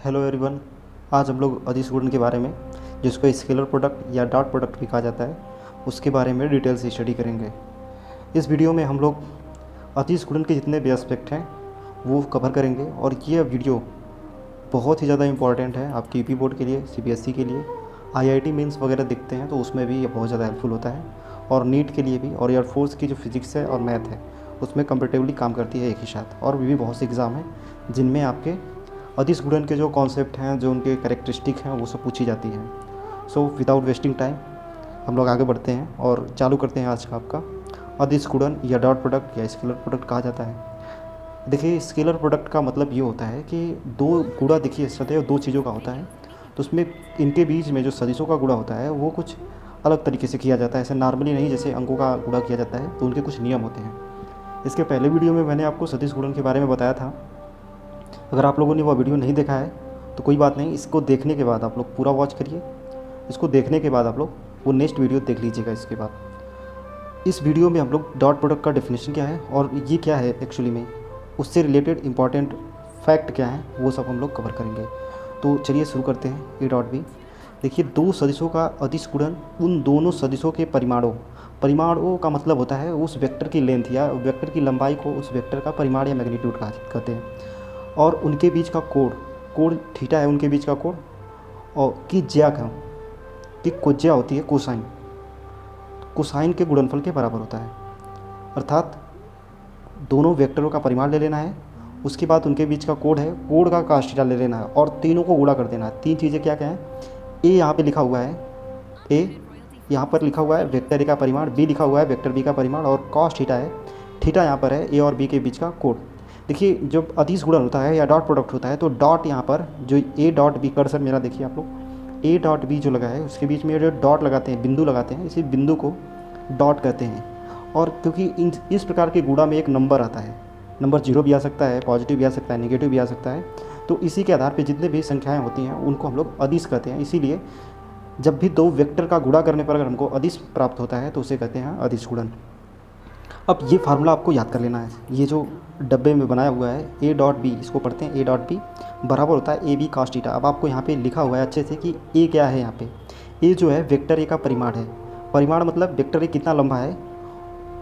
Hello everyone. आज हम लोग अदिश गुणन के बारे में, जिसको स्केलर प्रोडक्ट या डॉट प्रोडक्ट भी कहा जाता है, उसके बारे में डिटेल से स्टडी करेंगे। इस वीडियो में हम लोग अदिश गुणन के जितने भी एस्पेक्ट हैं वो कवर करेंगे और ये वीडियो बहुत ही ज़्यादा इंपॉर्टेंट है आपकी यूपी बोर्ड के लिए, सीबीएसई के लिए, आईआईटी मेंस वगैरह दिखते हैं तो उसमें भी ये बहुत ज़्यादा हेल्पफुल होता है, और नीट के लिए भी, और एयरफोर्स की जो फिज़िक्स है और मैथ है उसमें कंपेरेटिवली काम करती है एक ही साथ। और भी बहुत से एग्ज़ाम हैं जिनमें आपके अदिश गुणन के जो कॉन्सेप्ट हैं, जो उनके कैरेक्टरिस्टिक हैं, वो सब पूछी जाती हैं। सो विदाउट वेस्टिंग टाइम हम लोग आगे बढ़ते हैं और चालू करते हैं आज का आपका अदिश गुणन या डॉट प्रोडक्ट या स्केलर प्रोडक्ट कहा जाता है। देखिए, स्केलर प्रोडक्ट का मतलब ये होता है कि दो गुणा, देखिए सदैव दो चीज़ों का होता है, तो उसमें इनके बीच में जो सदिशों का गुणा होता है वो कुछ अलग तरीके से किया जाता है, ऐसे नॉर्मली नहीं जैसे अंकों का गुणा किया जाता है, तो उनके कुछ नियम होते हैं। इसके पहले वीडियो में मैंने आपको सदिश गुणन के बारे में बताया था। अगर आप लोगों ने वो वीडियो नहीं देखा है तो कोई बात नहीं, इसको देखने के बाद आप लोग पूरा वॉच करिए। इसको देखने के बाद आप लोग वो नेक्स्ट वीडियो देख लीजिएगा। इसके बाद इस वीडियो में हम लोग डॉट प्रोडक्ट का डेफिनेशन क्या है और ये क्या है एक्चुअली में, उससे रिलेटेड इंपॉर्टेंट फैक्ट क्या है, वो सब हम लोग कवर करेंगे। तो चलिए शुरू करते हैं। ए डॉट बी, देखिए दो सदिशों का अदिश गुणन उन दोनों सदिशों के परिमाणों का मतलब होता है उस वेक्टर की लेंथ या वेक्टर की लंबाई को उस वेक्टर का परिमाण या मैग्नीट्यूड कहते हैं, और उनके बीच का कोण थीटा है, उनके बीच का कोण, और की ज्या की कोज्या होती है कोसाइन के गुणनफल के बराबर होता है। अर्थात दोनों वेक्टरों का परिमाण ले लेना है, उसके बाद उनके बीच का कोण है, कोण का cos थीटा ले लेना है और तीनों को गुणा कर देना है। तीन चीज़ें क्या क्या हैं, ए यहाँ पे लिखा हुआ है, ए यहाँ पर लिखा हुआ है वेक्टर ए का परिमाण, बी लिखा हुआ है वेक्टर बी का परिमाण, और cos थीटा है, थीटा यहाँ पर है ए और बी के बीच का कोण। देखिए जब अदिश गुणन होता है या डॉट प्रोडक्ट होता है तो डॉट यहाँ पर जो ए डॉट बी, कर्सर मेरा देखिए आप लोग, ए डॉट बी जो लगा है उसके बीच में जो डॉट लगाते हैं, बिंदु लगाते हैं, इसी बिंदु को डॉट कहते हैं। और क्योंकि इस प्रकार के गुणा में एक नंबर आता है, नंबर 0 भी आ सकता है, पॉजिटिव भी आ सकता है, नेगेटिव भी आ सकता है, तो इसी के आधार पर जितने भी संख्याएँ होती हैं उनको हम लोग अदिश कहते हैं। इसीलिए जब भी दो वेक्टर का गुणा करने पर अगर हमको अदिश प्राप्त होता है तो उसे कहते हैं अदिश गुणन। अब ये फार्मूला आपको याद कर लेना है, ये जो डब्बे में बनाया हुआ है ए डॉट बी, इसको पढ़ते हैं ए डॉट बी बराबर होता है ए बी cos थीटा। अब आपको यहाँ पे लिखा हुआ है अच्छे से कि ए क्या है, यहाँ पे ए जो है वेक्टर ए का परिमाण है। परिमाण मतलब वेक्टर ए कितना लंबा है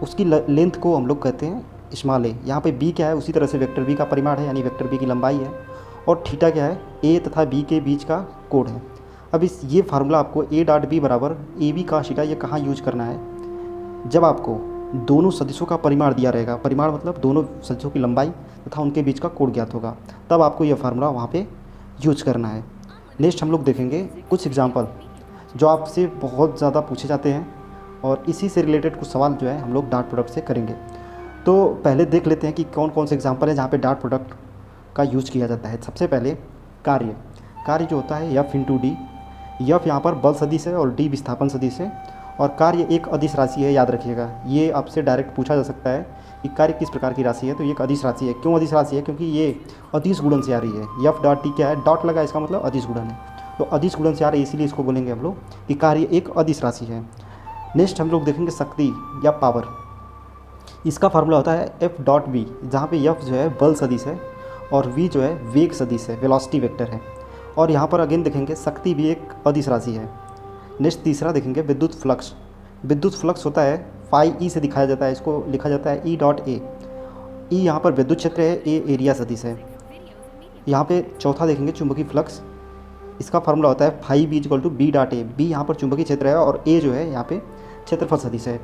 उसकी लेंथ को हम लोग कहते हैं स्मॉल ए। यहाँ पे बी क्या है, उसी तरह से वेक्टर बी का परिमाण है, यानी वेक्टर बी की लंबाई है, और थीटा क्या है, ए तथा बी के बीच का कोण है। अब ये फार्मूला आपको ए डॉट बी बराबर ए बी cos थीटा ये कहाँ यूज करना है, जब आपको दोनों सदिशों का परिमाण दिया रहेगा, परिमाण मतलब दोनों सदिशों की लंबाई तथा उनके बीच का कोण ज्ञात होगा, तब आपको यह फार्मूला वहाँ पे यूज करना है। नेक्स्ट हम लोग देखेंगे कुछ एग्जांपल जो आपसे बहुत ज़्यादा पूछे जाते हैं, और इसी से रिलेटेड कुछ सवाल जो है हम लोग डॉट प्रोडक्ट से करेंगे। तो पहले देख लेते हैं कि कौन कौन से एग्जाम्पल हैं जहाँ पर डॉट प्रोडक्ट का यूज किया जाता है। सबसे पहले कार्य जो होता है एफ इंटू डी, एफ यहाँ पर बल सदिश है और डी विस्थापन सदिश है, और कार्य एक अदिश राशि है, याद रखिएगा। ये आपसे डायरेक्ट पूछा जा सकता है कि कार्य किस प्रकार की राशि है, तो ये एक अदिश राशि है। क्यों अदिश राशि है, क्योंकि ये अदिश गुणन से आ रही है। एफ डॉट टी क्या है, डॉट लगा, इसका मतलब अदिश गुणन है, तो अदिश गुणन से आ रही है, इसीलिए इसको बोलेंगे हम लोग कि कार्य एक अदिश राशि है। नेक्स्ट हम लोग देखेंगे शक्ति या पावर। इसका फार्मूला होता है एफ डॉट वी, जहाँ पे एफ जो है बल सदिश है और वी जो है वेग सदिश है, वेलोसिटी वेक्टर है, और यहाँ पर अगेन देखेंगे शक्ति भी एक अदिश राशि है। नेक्स्ट तीसरा देखेंगे विद्युत फ्लक्स होता है फाई ई से दिखाया जाता है, इसको लिखा जाता है ई डॉट ए। ई यहाँ पर विद्युत क्षेत्र है, ए एरिया सदिश है। यहाँ पे चौथा देखेंगे चुंबकीय फ्लक्स, इसका फार्मूला होता है phi B equal to B dot A. B यहाँ पर चुंबकीय क्षेत्र है और ए जो है यहाँ पे क्षेत्रफल सदिश है।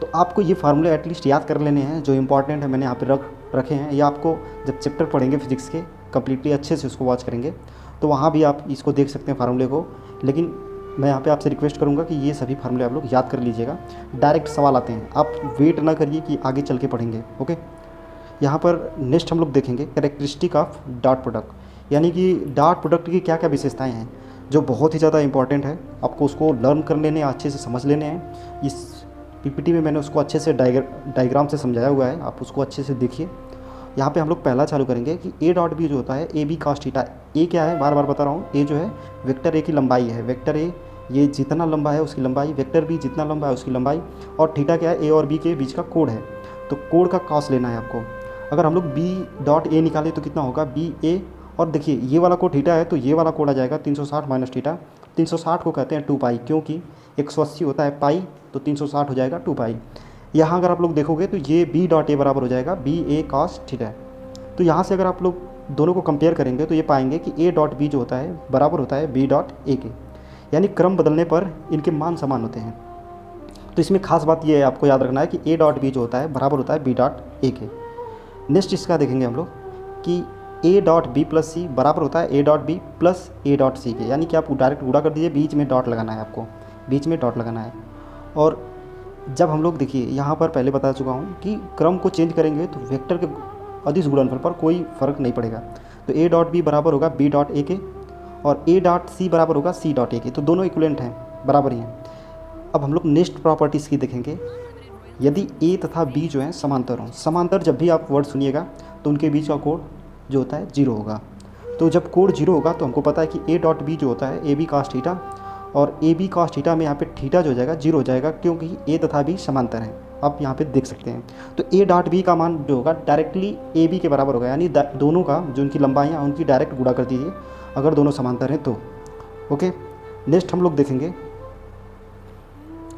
तो आपको ये फार्मूले एटलीस्ट याद कर लेने हैं, जो इंपॉर्टेंट है मैंने यहाँ पे रखे हैं। ये आपको जब चैप्टर पढ़ेंगे फिजिक्स के कम्प्लीटली अच्छे से उसको वॉच करेंगे तो वहाँ भी आप इसको देख सकते हैं फार्मूले को, लेकिन मैं यहाँ पे आपसे रिक्वेस्ट करूँगा कि ये सभी फार्मूले आप लोग याद कर लीजिएगा। डायरेक्ट सवाल आते हैं, आप वेट ना करिए कि आगे चल के पढ़ेंगे। ओके, यहाँ पर नेक्स्ट हम लोग देखेंगे कैरेक्टरिस्टिक ऑफ डॉट प्रोडक्ट, यानी कि डॉट प्रोडक्ट की क्या क्या विशेषताएँ हैं जो बहुत ही ज़्यादा इंपॉर्टेंट है। आपको उसको लर्न कर लेने, अच्छे से समझ लेने हैं। इस पीपीटी में मैंने उसको अच्छे से डायग्राम से समझाया हुआ है, आप उसको अच्छे से देखिए। यहाँ पे हम लोग पहला चालू करेंगे कि ए डॉट बी जो होता है ए बी cos थीटा। ए क्या है, बार बार बता रहा हूँ, ए जो है वेक्टर ए की लंबाई है, वेक्टर ए ये जितना लंबा है उसकी लंबाई, वेक्टर बी जितना लंबा है उसकी लंबाई, और थीटा क्या है, ए और बी के बीच का कोण है, तो कोण का cos लेना है आपको। अगर हम लोग बी डॉट ए निकालें तो कितना होगा, बी ए और देखिए ये वाला कोड थीटा है तो ये वाला कोड आ जाएगा 360 माइनस थीटा। 360 को कहते हैं 2 पाई, क्योंकि 180 होता है पाई, तो 360 हो जाएगा 2 पाई। यहाँ अगर आप लोग देखोगे तो ये बी डॉट ए बराबर हो जाएगा बी ए कॉस थीटा। तो यहाँ से अगर आप लोग दोनों को कंपेयर करेंगे तो ये पाएंगे कि ए डॉट बी जो होता है बराबर होता है बी डॉट ए के, यानी क्रम बदलने पर इनके मान समान होते हैं। तो इसमें खास बात ये है, आपको याद रखना है कि ए डॉट बी जो होता है बराबर होता है बी डॉट ए के। नेक्स्ट इसका देखेंगे हम लोग कि A dot B plus C बराबर होता है A dot B plus A dot C के, यानी कि आप डायरेक्ट गुणा कर दीजिए, बीच में डॉट लगाना है, आपको बीच में डॉट लगाना है। और जब हम लोग देखिए यहाँ पर पहले बता चुका हूँ कि क्रम को चेंज करेंगे तो वेक्टर के अदिश गुणनफल पर कोई फ़र्क नहीं पड़ेगा। तो ए डॉट बी बराबर होगा बी डॉट ए के और ए डॉट सी बराबर होगा सी डॉट ए के, तो दोनों इक्विवेलेंट हैं, बराबर ही हैं। अब हम लोग नेक्स्ट प्रॉपर्टीज़ की देखेंगे। यदि ए तथा बी जो है समांतर हों, समांतर जब भी आप वर्ड सुनिएगा तो उनके बीच का कोड जो होता है 0 होगा। तो जब कोड 0 होगा तो हमको पता है कि ए डॉट बी जो होता है ए बी कॉस थीटा, और ए बी कॉस थीटा में यहाँ पे थीटा जो हो जाएगा 0 हो जाएगा, क्योंकि ए तथा बी समांतर हैं, आप यहाँ पे देख सकते हैं। तो ए डॉट बी का मान जो होगा डायरेक्टली ए बी के बराबर होगा, यानी दोनों का जो उनकी लंबाई है उनकी डायरेक्ट गुणा कर दीजिए अगर दोनों समांतर हैं तो। ओके, नेक्स्ट हम लोग देखेंगे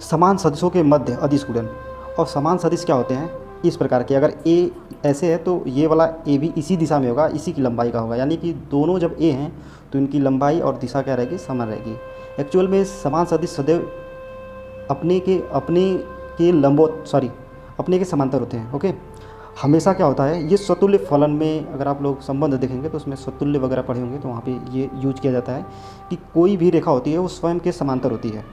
समान सदिशों के मध्य अदिश गुणन। और समान सदिश क्या होते हैं इस प्रकार के, अगर ए ऐसे है तो ये वाला ए भी इसी दिशा में होगा, इसी की लंबाई का होगा, यानी कि दोनों जब ए हैं तो इनकी लंबाई और दिशा क्या रहेगी, समान रहेगी। एक्चुअल में समान सदिश सदैव अपने के समांतर होते हैं। ओके, हमेशा क्या होता है, ये स्वतुल्य फलन में अगर आप लोग संबंध देखेंगे तो उसमें स्वतुल्य वगैरह पढ़े होंगे तो वहाँ पे ये यूज किया जाता है कि कोई भी रेखा होती है वो स्वयं के समांतर होती है।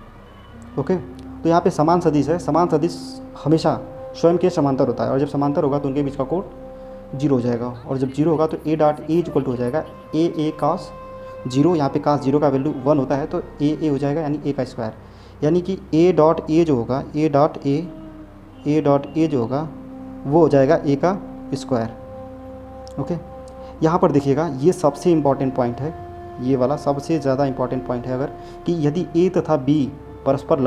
ओके, तो यहाँ पे समान सदिश है, समान सदिश हमेशा स्वयं के समांतर होता है, और जब समांतर होगा तो उनके बीच का कोड 0 हो जाएगा, और जब 0 होगा तो A dot A equal to हो जाएगा ए कॉस 0। यहाँ पे cos 0 का वैल्यू 1 होता है तो ए हो जाएगा, यानी ए का स्क्वायर, यानी कि ए डॉट ए जो होगा ए डॉट ए जो होगा वो हो जाएगा ए का स्क्वायर। ओके, यहाँ पर देखिएगा ये सबसे इम्पॉर्टेंट पॉइंट है, ये वाला सबसे ज़्यादा इम्पॉर्टेंट पॉइंट है, अगर कि यदि ए तथा बी परस्पर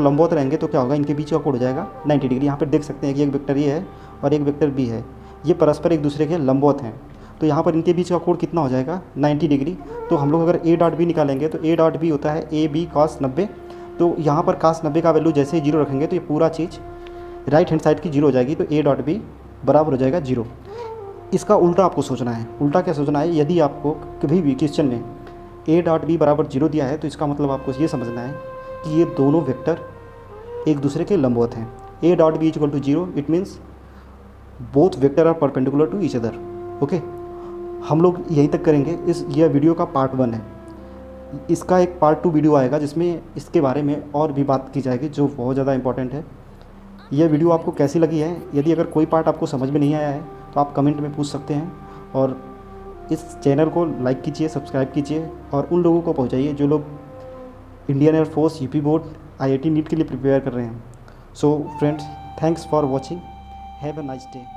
लंबवत रहेंगे तो क्या होगा, इनके बीच का कोण हो जाएगा 90 डिग्री। यहाँ पर देख सकते हैं कि एक वेक्टर ए है और एक वेक्टर बी है, ये परस्पर एक दूसरे के लंबवत हैं, तो यहाँ पर इनके बीच का कोण कितना हो जाएगा 90 डिग्री। तो हम लोग अगर ए डॉट बी निकालेंगे तो ए डॉट बी होता है ए बी कॉस 90, तो यहाँ पर cos 90 का वैल्यू जैसे ही 0 रखेंगे तो ये पूरा चीज़ राइट हैंड साइड की 0 हो जाएगी, तो ए डॉट बी बराबर हो जाएगा 0। इसका उल्टा आपको सोचना है। उल्टा क्या सोचना है, यदि आपको कभी भी क्वेश्चन में ए डॉट बी बराबर 0 दिया है तो इसका मतलब आपको ये समझना है कि ये दोनों वेक्टर एक दूसरे के लंबवत हैं। A dot B equal to 0, it means both vector are perpendicular to each other. Okay, हम लोग यहीं तक करेंगे। यह वीडियो का पार्ट 1 है, इसका एक पार्ट 2 वीडियो आएगा जिसमें इसके बारे में और भी बात की जाएगी जो बहुत ज़्यादा इंपॉर्टेंट है। यह वीडियो आपको कैसी लगी है, यदि अगर कोई पार्ट आपको समझ में नहीं आया है तो आप कमेंट में पूछ सकते हैं, और इस चैनल को लाइक कीजिए, सब्सक्राइब कीजिए, और उन लोगों को पहुंचाइए जो लोग Indian air force, UP board, IIT NEET के लिए प्रिपेयर कर रहे हैं। So friends, thanks for watching, have a nice day.